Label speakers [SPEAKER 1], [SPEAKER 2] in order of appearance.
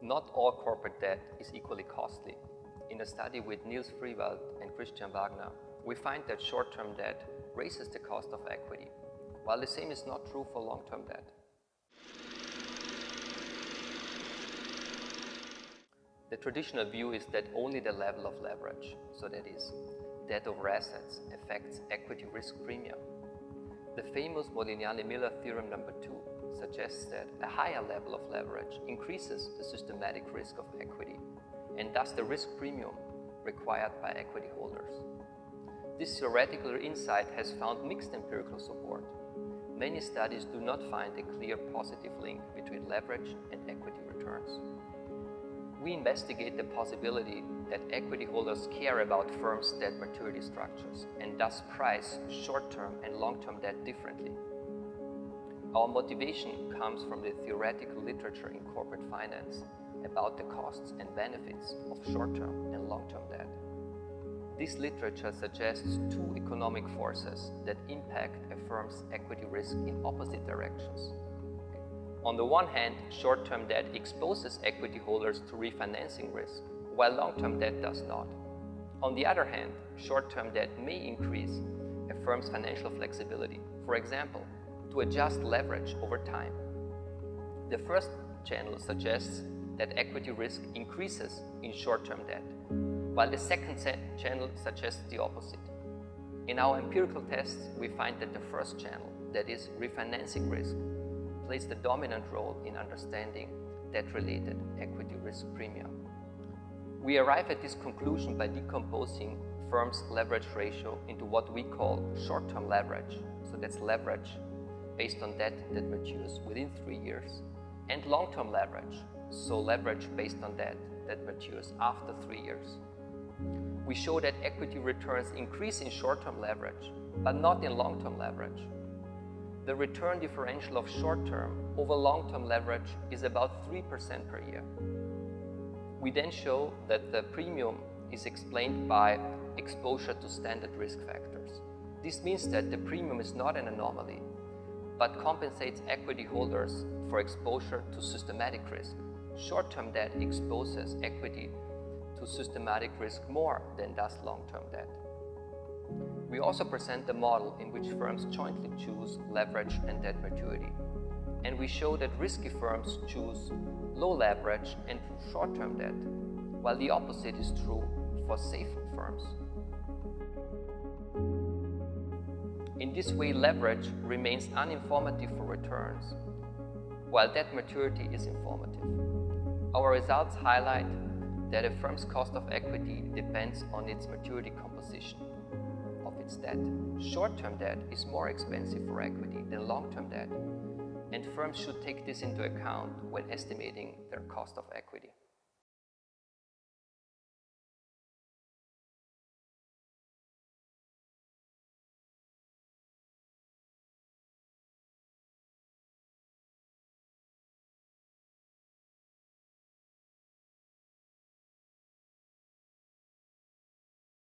[SPEAKER 1] Not all corporate debt is equally costly. In a study with Niels Friewald and Christian Wagner, we find that short-term debt raises the cost of equity, while the same is not true for long-term debt. The traditional view is that only the level of leverage, so that is, debt over assets, affects equity risk premium. The famous Modigliani-Miller theorem number 2 suggests that a higher level of leverage increases the systematic risk of equity and thus the risk premium required by equity holders. This theoretical insight has found mixed empirical support. Many studies do not find a clear positive link between leverage and equity returns. We investigate the possibility that equity holders care about firms' debt maturity structures and thus price short-term and long-term debt differently. Our motivation comes from the theoretical literature in corporate finance about the costs and benefits of short-term and long-term debt. This literature suggests two economic forces that impact a firm's equity risk in opposite directions. On the one hand, short-term debt exposes equity holders to refinancing risk, while long-term debt does not. On the other hand, short-term debt may increase a firm's financial flexibility, for example, to adjust leverage over time. The first channel suggests that equity risk increases in short-term debt, while the second channel suggests the opposite. In our empirical tests, we find that the first channel, that is, refinancing risk, plays the dominant role in understanding debt-related equity risk premium. We arrive at this conclusion by decomposing firms' leverage ratio into what we call short-term leverage, so that's leverage based on debt that matures within 3 years, and long-term leverage, so leverage based on debt that matures after 3 years. We show that equity returns increase in short-term leverage, but not in long-term leverage. The return differential of short-term over long-term leverage is about 3% per year. We then show that the premium is explained by exposure to standard risk factors. This means that the premium is not an anomaly, but compensates equity holders for exposure to systematic risk. Short-term debt exposes equity to systematic risk more than does long-term debt. We also present the model in which firms jointly choose leverage and debt maturity. And we show that risky firms choose low leverage and short-term debt, while the opposite is true for safe firms. In this way, leverage remains uninformative for returns, while debt maturity is informative. Our results highlight that a firm's cost of equity depends on its maturity composition of its debt. Short-term debt is more expensive for equity than long-term debt, and firms should take this into account when estimating their cost of equity.